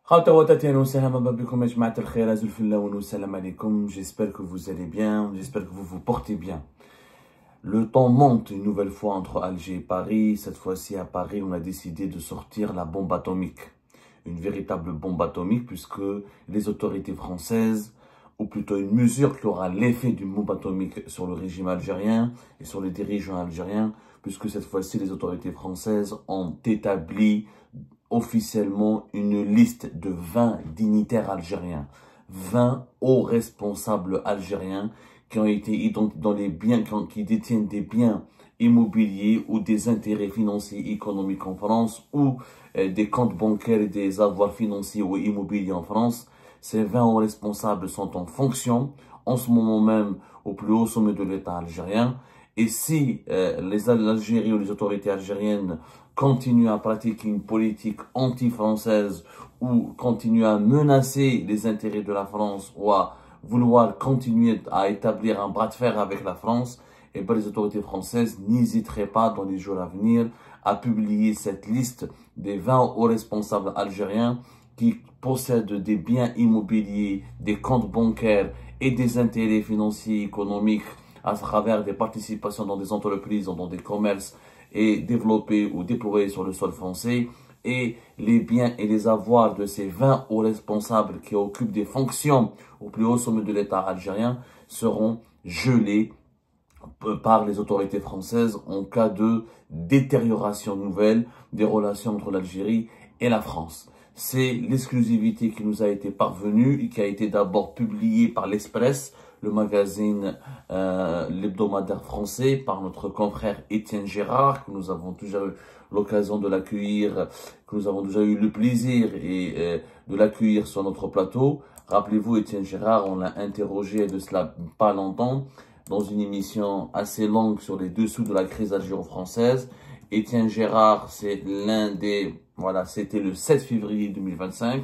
J'espère que vous allez bien, j'espère que vous vous portez bien. Le temps monte une nouvelle fois entre Alger et Paris. Cette fois-ci à Paris, on a décidé de sortir la bombe atomique. Une véritable bombe atomique puisque les autorités françaises, ou plutôt une mesure qui aura l'effet d'une bombe atomique sur le régime algérien et sur les dirigeants algériens, puisque cette fois-ci les autorités françaises ont établi officiellement une liste de 20 dignitaires algériens, 20 hauts responsables algériens qui ont été identifiés dans les biens, qui détiennent des biens immobiliers ou des intérêts financiers économiques en France ou des comptes bancaires et des avoirs financiers ou immobiliers en France. Ces 20 hauts responsables sont en fonction en ce moment même au plus haut sommet de l'État algérien. Et si l'Algérie ou les autorités algériennes continuent à pratiquer une politique anti-française ou continuent à menacer les intérêts de la France ou à vouloir continuer à établir un bras de fer avec la France, et bien les autorités françaises n'hésiteraient pas dans les jours à venir à publier cette liste des 20 hauts responsables algériens qui possèdent des biens immobiliers, des comptes bancaires et des intérêts financiers et économiques à travers des participations dans des entreprises, dans des commerces et développés ou déployés sur le sol français. Et les biens et les avoirs de ces 20 hauts responsables qui occupent des fonctions au plus haut sommet de l'État algérien seront gelés par les autorités françaises en cas de détérioration nouvelle des relations entre l'Algérie et la France. C'est l'exclusivité qui nous a été parvenue et qui a été d'abord publiée par l'Express, le magazine l'hebdomadaire français, par notre confrère Étienne Gérard, que nous avons déjà eu l'occasion de l'accueillir, que nous avons déjà eu le plaisir de l'accueillir sur notre plateau. Rappelez-vous, Étienne Gérard, on l'a interrogé de cela pas longtemps, dans une émission assez longue sur les dessous de la crise algéro-française. Étienne Gérard, c'est c'était le 7 février 2025.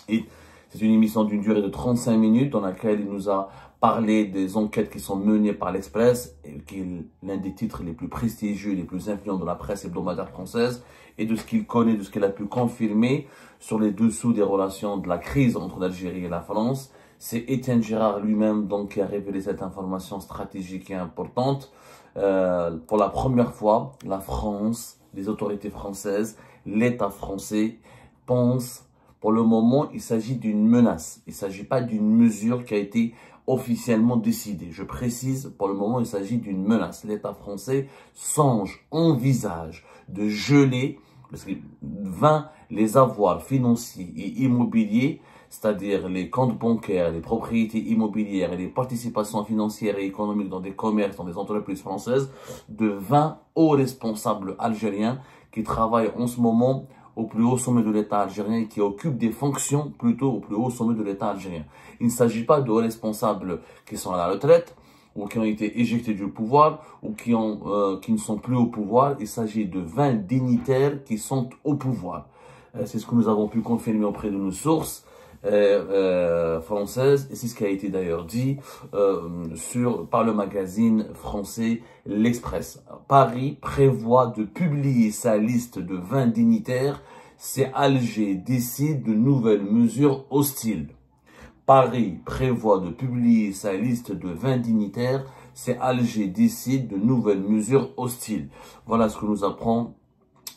Et c'est une émission d'une durée de 35 minutes dans laquelle il nous a parlé des enquêtes qui sont menées par l'Express, qui est l'un des titres les plus prestigieux et les plus influents de la presse hebdomadaire française, et de ce qu'il connaît, de ce qu'il a pu confirmer sur les dessous des relations de la crise entre l'Algérie et la France. C'est Étienne Gérard lui-même donc qui a révélé cette information stratégique et importante. Pour la première fois, la France, les autorités françaises, l'État français pense, pour le moment, il s'agit d'une menace. Il ne s'agit pas d'une mesure qui a été officiellement décidée. Je précise, pour le moment, il s'agit d'une menace. L'État français envisage de geler les avoirs financiers et immobiliers, c'est-à-dire les comptes bancaires, les propriétés immobilières et les participations financières et économiques dans des commerces, dans des entreprises françaises, de 20 hauts responsables algériens qui travaillent en ce moment au plus haut sommet de l'État algérien et qui occupent des fonctions plutôt au plus haut sommet de l'État algérien. Il ne s'agit pas de hauts responsables qui sont à la retraite ou qui ont été éjectés du pouvoir ou qui ne sont plus au pouvoir. Il s'agit de 20 dignitaires qui sont au pouvoir. C'est ce que nous avons pu confirmer auprès de nos sources françaises, et c'est ce qui a été d'ailleurs dit par le magazine français L'Express. Paris prévoit de publier sa liste de 20 dignitaires si Alger décide de nouvelles mesures hostiles. Paris prévoit de publier sa liste de 20 dignitaires si Alger décide de nouvelles mesures hostiles. Voilà ce que nous apprend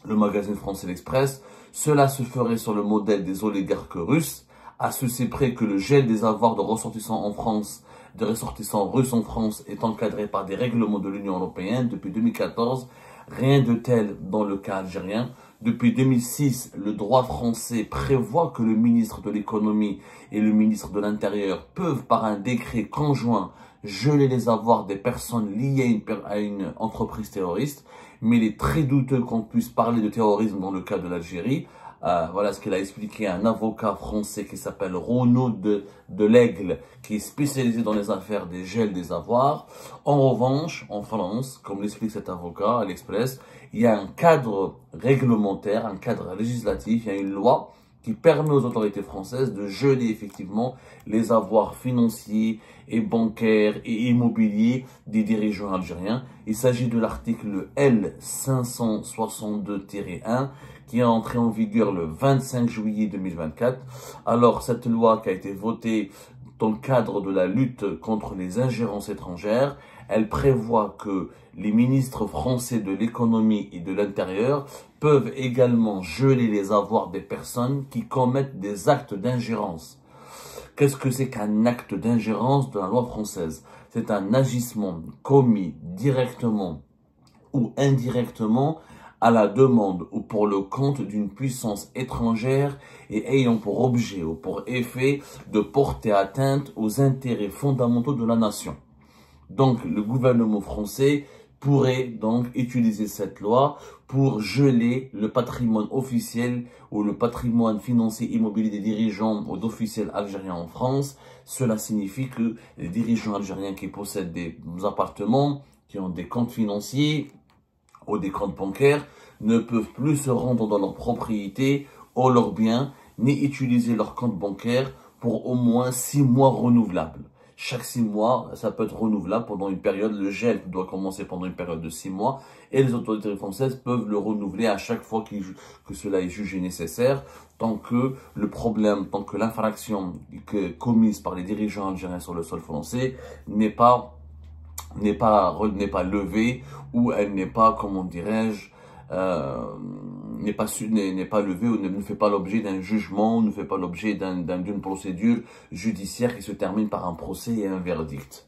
le magazine français L'Express. Cela se ferait sur le modèle des oligarques russes, à ceci près que le gel des avoirs de ressortissants en France, de ressortissants russes en France, est encadré par des règlements de l'Union européenne depuis 2014. Rien de tel dans le cas algérien. Depuis 2006, le droit français prévoit que le ministre de l'économie et le ministre de l'Intérieur peuvent, par un décret conjoint, geler les avoirs des personnes liées à une entreprise terroriste. Mais il est très douteux qu'on puisse parler de terrorisme dans le cas de l'Algérie. Voilà ce qu'il a expliqué un avocat français qui s'appelle Renaud de l'Aigle, qui est spécialisé dans les affaires des gels des avoirs. En revanche, en France, comme l'explique cet avocat à l'Express, il y a un cadre réglementaire, un cadre législatif, il y a une loi qui permet aux autorités françaises de geler effectivement les avoirs financiers et bancaires et immobiliers des dirigeants algériens. Il s'agit de l'article L562-1 qui est entrée en vigueur le 25 juillet 2024. Alors, cette loi qui a été votée dans le cadre de la lutte contre les ingérences étrangères, elle prévoit que les ministres français de l'économie et de l'intérieur peuvent également geler les avoirs des personnes qui commettent des actes d'ingérence. Qu'est-ce que c'est qu'un acte d'ingérence de la loi française? C'est un agissement commis directement ou indirectement à la demande ou pour le compte d'une puissance étrangère et ayant pour objet ou pour effet de porter atteinte aux intérêts fondamentaux de la nation. Donc, le gouvernement français pourrait donc utiliser cette loi pour geler le patrimoine officiel ou le patrimoine financier immobilier des dirigeants ou d'officiels algériens en France. Cela signifie que les dirigeants algériens qui possèdent des appartements, qui ont des comptes financiers ou des comptes bancaires, ne peuvent plus se rendre dans leur propriété ou leurs biens, ni utiliser leur compte bancaire pour au moins 6 mois renouvelables. Chaque 6 mois, ça peut être renouvelable pendant une période. Le gel doit commencer pendant une période de 6 mois et les autorités françaises peuvent le renouveler à chaque fois que cela est jugé nécessaire, tant que le problème, tant que l'infraction commise par les dirigeants algériens sur le sol français n'est pas levée, ou elle n'est pas, comment dirais-je, n'est pas levé ou ne fait pas l'objet d'un jugement, ne fait pas l'objet d'une procédure judiciaire qui se termine par un procès et un verdict.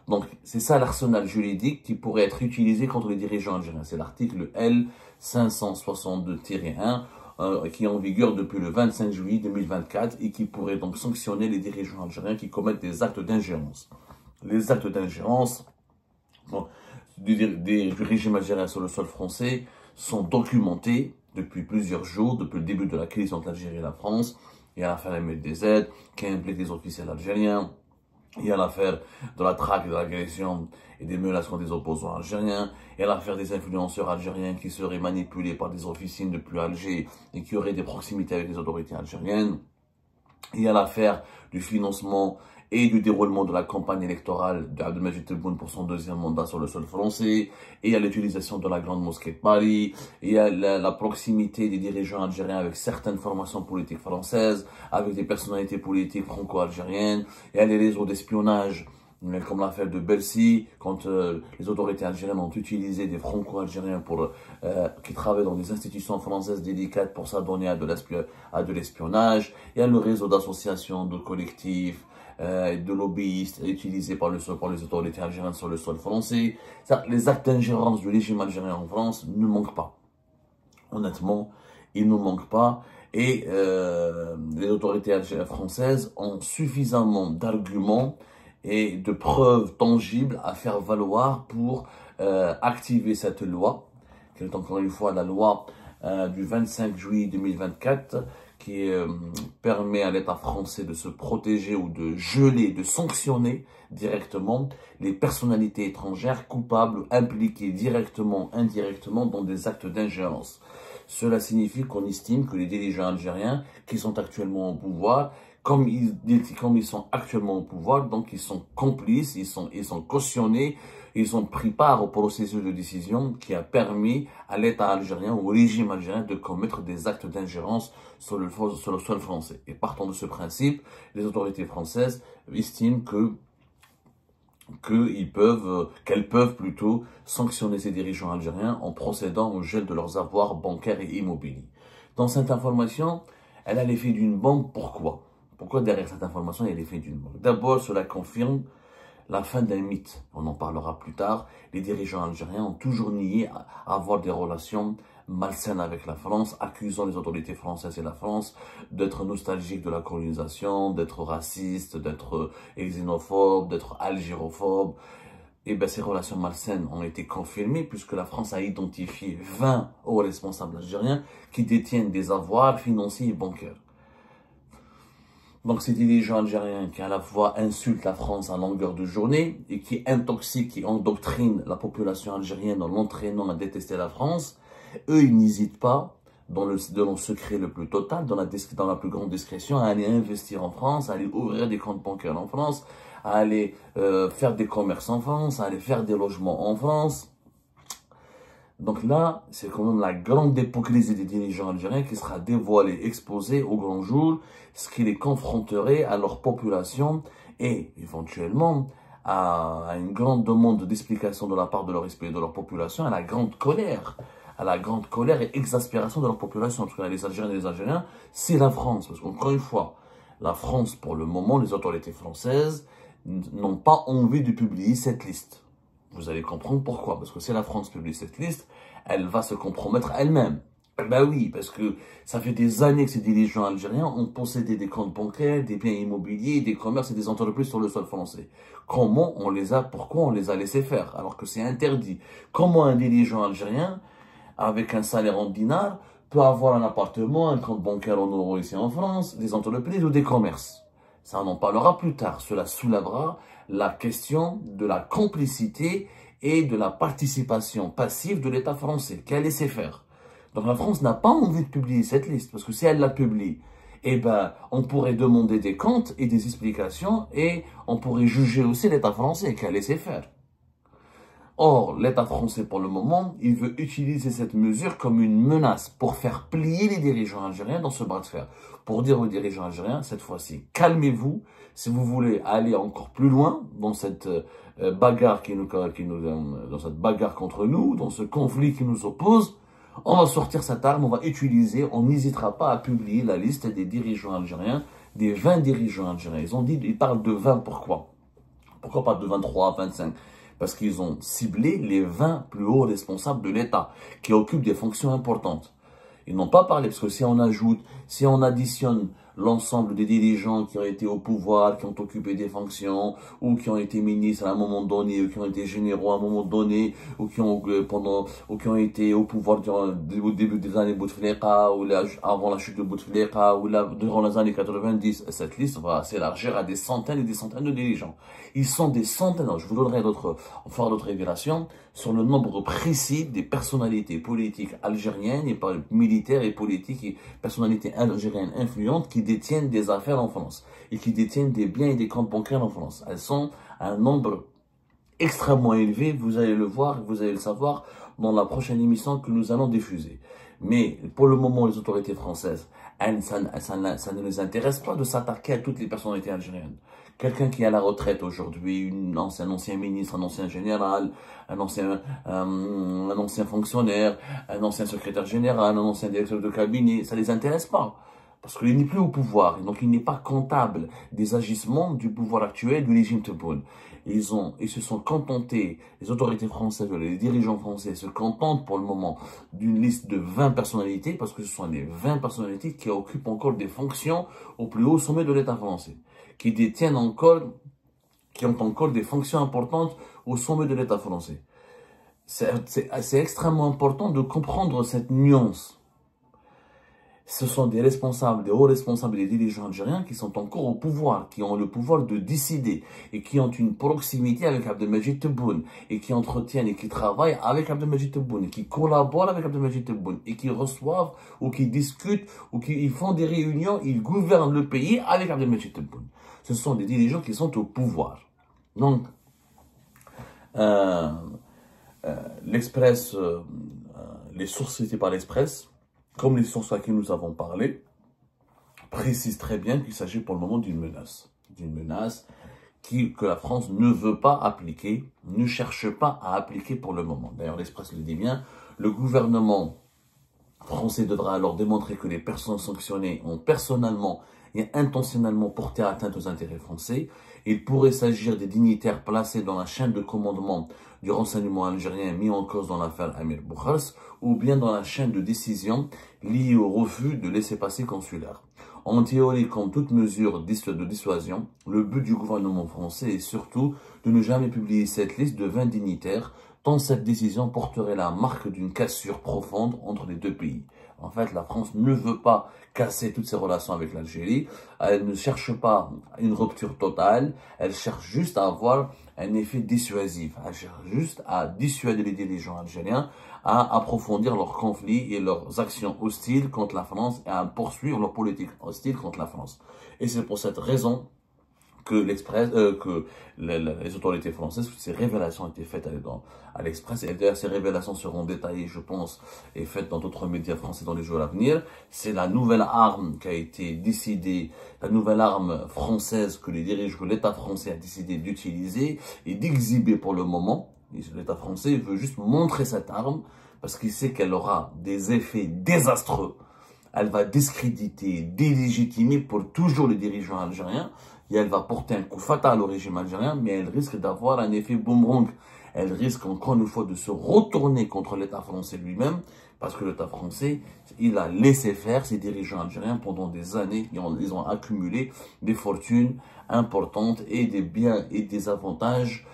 Donc, c'est ça l'arsenal juridique qui pourrait être utilisé contre les dirigeants algériens. C'est l'article L562-1 qui est en vigueur depuis le 25 juillet 2024 et qui pourrait donc sanctionner les dirigeants algériens qui commettent des actes d'ingérence. Les actes d'ingérence du régime algérien sur le sol français sont documentés depuis plusieurs jours, depuis le début de la crise entre l'Algérie et la France. Il y a l'affaire MLDZ qui implique des officiels algériens. Il y a l'affaire de la traque, de l'agression et des menaces contre des opposants algériens. Il y a l'affaire des influenceurs algériens qui seraient manipulés par des officines depuis Alger et qui auraient des proximités avec les autorités algériennes. Il y a l'affaire du financement et du déroulement de la campagne électorale d'Abdelmadjid Tebboune pour son deuxième mandat sur le sol français. Et il y a l'utilisation de la Grande Mosquée de Paris. Et il y a la proximité des dirigeants algériens avec certaines formations politiques françaises, avec des personnalités politiques franco-algériennes. Il y a les réseaux d'espionnage, comme l'affaire de Bercy, quand les autorités algériennes ont utilisé des franco-algériens qui travaillent dans des institutions françaises délicates pour s'adonner à de l'espionnage. Il y a le réseau d'associations, de collectifs, de lobbyistes utilisés par les autorités algériennes sur le sol français. Les actes d'ingérence du régime algérien en France ne manquent pas. Honnêtement, ils ne manquent pas. Et les autorités françaises ont suffisamment d'arguments et de preuves tangibles à faire valoir pour activer cette loi, qui est encore une fois la loi du 25 juillet 2024, qui permet à l'État français de se protéger ou de geler, de sanctionner directement les personnalités étrangères coupables ou impliquées directement, indirectement dans des actes d'ingérence. Cela signifie qu'on estime que les dirigeants algériens qui sont actuellement au pouvoir, comme ils sont actuellement au pouvoir, donc ils sont complices, ils sont cautionnés, ils ont pris part au processus de décision qui a permis à l'État algérien, au régime algérien, de commettre des actes d'ingérence sur le sol français. Et partant de ce principe, les autorités françaises estiment qu'elles peuvent plutôt sanctionner ces dirigeants algériens en procédant au gel de leurs avoirs bancaires et immobiliers. Dans cette information, elle a l'effet d'une bombe. Pourquoi? Pourquoi derrière cette information, il y a l'effet d'une bombe? D'abord, cela confirme la fin d'un mythe. On en parlera plus tard. Les dirigeants algériens ont toujours nié avoir des relations malsaines avec la France, accusant les autorités françaises et la France d'être nostalgiques de la colonisation, d'être racistes, d'être xénophobes, d'être algérophobes. Et bien, ces relations malsaines ont été confirmées puisque la France a identifié 20 hauts responsables algériens qui détiennent des avoirs financiers et bancaires. Donc, ces dirigeants algériens qui à la fois insultent la France à longueur de journée et qui intoxiquent et endoctrinent la population algérienne en l'entraînant à détester la France, eux, ils n'hésitent pas, dans le secret le plus total, dans la plus grande discrétion, à aller investir en France, à aller ouvrir des comptes bancaires en France, à aller faire des commerces en France, à aller faire des logements en France. Donc là, c'est quand même la grande hypocrisie des dirigeants algériens qui sera dévoilée, exposée au grand jour, ce qui les confronterait à leur population et éventuellement à une grande demande d'explication de la part de leur esprit et de leur population, à la grande colère et exaspération de leur population. Parce que les Algériens et les Algériens, c'est la France. Parce qu'encore une fois, la France, pour le moment, les autorités françaises n'ont pas envie de publier cette liste. Vous allez comprendre pourquoi. Parce que si la France publie cette liste, elle va se compromettre elle-même. Ben oui, parce que ça fait des années que ces dirigeants algériens ont possédé des comptes bancaires, des biens immobiliers, des commerces et des entreprises sur le sol français. Pourquoi on les a laissés faire alors que c'est interdit? Comment un dirigeant algérien, avec un salaire en dinars, peut avoir un appartement, un compte bancaire en euros ici en France, des entreprises ou des commerces? Ça, on en parlera plus tard. Cela soulèvera la question de la complicité et de la participation passive de l'État français, qui a laissé faire. Donc la France n'a pas envie de publier cette liste, parce que si elle la publie, eh ben, on pourrait demander des comptes et des explications, et on pourrait juger aussi l'État français qui a laissé faire. Or, l'État français, pour le moment, il veut utiliser cette mesure comme une menace pour faire plier les dirigeants algériens dans ce bras de fer. Pour dire aux dirigeants algériens, cette fois-ci, calmez-vous. Si vous voulez aller encore plus loin dans cette bagarre dans cette bagarre contre nous, dans ce conflit qui nous oppose, on va sortir cette arme, on va utiliser, on n'hésitera pas à publier la liste des dirigeants algériens, des 20 dirigeants algériens. Ils parlent de 20, pourquoi? Pourquoi pas de 23, 25? Parce qu'ils ont ciblé les 20 plus hauts responsables de l'État, qui occupent des fonctions importantes. Ils n'ont pas parlé, parce que si on additionne l'ensemble des dirigeants qui ont été au pouvoir, qui ont occupé des fonctions, ou qui ont été ministres à un moment donné, ou qui ont été généraux à un moment donné, ou qui ont été au pouvoir au début des années Bouteflika, ou avant la chute de Bouteflika, ou durant les années 90, cette liste va s'élargir à des centaines et des centaines de dirigeants. Ils sont des centaines, je vous donnerai d'autres révélations sur le nombre précis des personnalités politiques algériennes et militaires et politiques et personnalités algériennes influentes qui détiennent des affaires en France et qui détiennent des biens et des comptes bancaires en France. Elles sont un nombre extrêmement élevé, vous allez le voir, vous allez le savoir dans la prochaine émission que nous allons diffuser. Mais pour le moment, les autorités françaises, ça ne les intéresse pas de s'attaquer à toutes les personnalités algériennes. Quelqu'un qui est à la retraite aujourd'hui, un ancien ministre, un ancien général, un ancien fonctionnaire, un ancien secrétaire général, un ancien directeur de cabinet, ça les intéresse pas. Parce qu'il n'est plus au pouvoir, donc il n'est pas comptable des agissements du pouvoir actuel du régime Tebboune. Ils se sont contentés, les autorités françaises, les dirigeants français se contentent pour le moment d'une liste de 20 personnalités, parce que ce sont les 20 personnalités qui occupent encore des fonctions au plus haut sommet de l'État français, qui ont encore des fonctions importantes au sommet de l'État français. C'est extrêmement important de comprendre cette nuance. Ce sont des responsables, des hauts responsables des dirigeants algériens qui sont encore au pouvoir, qui ont le pouvoir de décider et qui ont une proximité avec Abdelmadjid Tebboune et qui entretiennent et qui travaillent avec Abdelmadjid Tebboune et qui collaborent avec Abdelmadjid Tebboune et qui reçoivent ou qui discutent ou qui font des réunions, ils gouvernent le pays avec Abdelmadjid Tebboune. Ce sont des dirigeants qui sont au pouvoir. Donc, l'Express, les sources citées par l'Express, comme les sources à qui nous avons parlé, précisent très bien qu'il s'agit pour le moment d'une menace. D'une menace que la France ne veut pas appliquer, ne cherche pas à appliquer pour le moment. D'ailleurs, l'Express le dit bien, le gouvernement français devra alors démontrer que les personnes sanctionnées ont personnellement et intentionnellement porté atteinte aux intérêts français. Il pourrait s'agir des dignitaires placés dans la chaîne de commandement du renseignement algérien mis en cause dans l'affaire Amir Boukhars ou bien dans la chaîne de décision liée au refus de laisser-passer consulaire. En théorie, comme toute mesure de dissuasion, le but du gouvernement français est surtout de ne jamais publier cette liste de 20 dignitaires, tant cette décision porterait la marque d'une cassure profonde entre les deux pays. En fait, la France ne veut pas casser toutes ses relations avec l'Algérie. Elle ne cherche pas une rupture totale. Elle cherche juste à avoir un effet dissuasif. Elle cherche juste à dissuader les dirigeants algériens à approfondir leurs conflits et leurs actions hostiles contre la France et à poursuivre leur politique hostile contre la France. Et c'est pour cette raison que les autorités françaises, ces révélations ont été faites à l'Express, et d'ailleurs ces révélations seront détaillées, je pense, et faites dans d'autres médias français dans les jours à venir. C'est la nouvelle arme qui a été décidée, la nouvelle arme française que l'État français a décidé d'utiliser et d'exhiber pour le moment. L'État français veut juste montrer cette arme parce qu'il sait qu'elle aura des effets désastreux. Elle va discréditer, délégitimer pour toujours les dirigeants algériens et elle va porter un coup fatal au régime algérien, mais elle risque d'avoir un effet boomerang. Elle risque encore une fois de se retourner contre l'État français lui-même parce que l'État français, il a laissé faire ses dirigeants algériens pendant des années. Ils ont accumulé des fortunes importantes et des biens et des avantages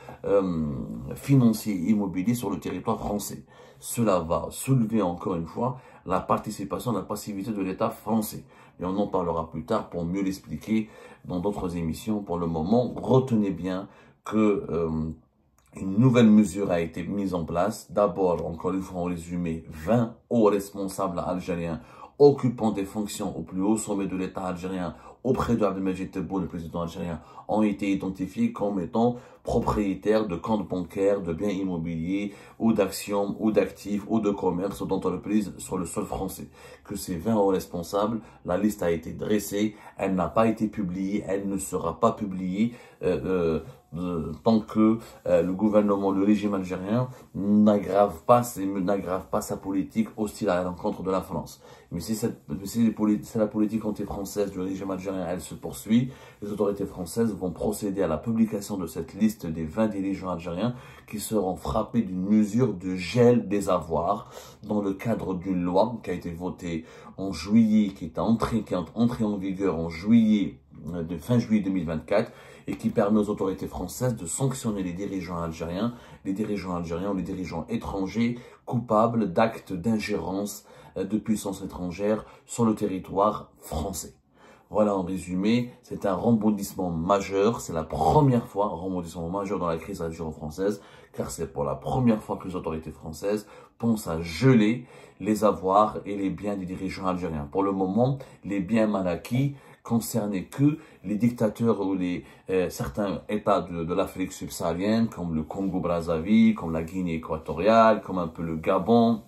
financiers et immobiliers sur le territoire français. Cela va soulever encore une fois la participation, la passivité de l'État français. Et on en parlera plus tard pour mieux l'expliquer dans d'autres émissions. Pour le moment, retenez bien que une nouvelle mesure a été mise en place. D'abord, encore une fois en résumé, 20 hauts responsables algériens occupant des fonctions au plus haut sommet de l'État algérien auprès de Abdelmadjid Tebboune, le président algérien, ont été identifiés comme étant propriétaires de comptes bancaires, de biens immobiliers, ou d'actions, ou d'actifs, ou de commerces, ou d'entreprises sur le sol français. Que ces 20 hauts responsables, la liste a été dressée, elle n'a pas été publiée, elle ne sera pas publiée tant que le gouvernement, le régime algérien n'aggrave pas sa politique hostile à l'encontre de la France. Mais si la politique anti-française du régime algérien, elle se poursuit, les autorités françaises vont procéder à la publication de cette liste des 20 dirigeants algériens qui seront frappés d'une mesure de gel des avoirs dans le cadre d'une loi qui a été votée en juillet, qui est entrée en vigueur en fin juillet 2024 et qui permet aux autorités françaises de sanctionner les dirigeants algériens ou les dirigeants étrangers coupables d'actes d'ingérence de puissance étrangère sur le territoire français. Voilà, en résumé, c'est un rebondissement majeur. C'est la première fois, un rebondissement majeur dans la crise algéro-française, car c'est pour la première fois que les autorités françaises pensent à geler les avoirs et les biens des dirigeants algériens. Pour le moment, les biens mal acquis concernaient que les dictateurs ou certains États de l'Afrique subsaharienne, comme le Congo-Brazzaville, comme la Guinée équatoriale, comme un peu le Gabon,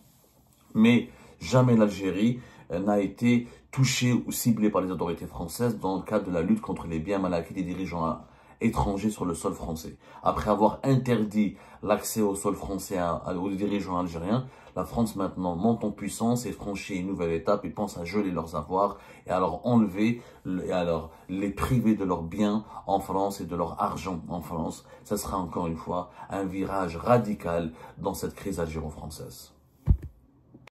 mais jamais l'Algérie n'a été touchée ou ciblée par les autorités françaises dans le cadre de la lutte contre les biens mal acquis des dirigeants étrangers sur le sol français. Après avoir interdit l'accès au sol français aux dirigeants algériens, la France maintenant monte en puissance et franchit une nouvelle étape et pense à geler leurs avoirs et à leur enlever, les priver de leurs biens en France et de leur argent en France. Ça sera encore une fois un virage radical dans cette crise algéro-française.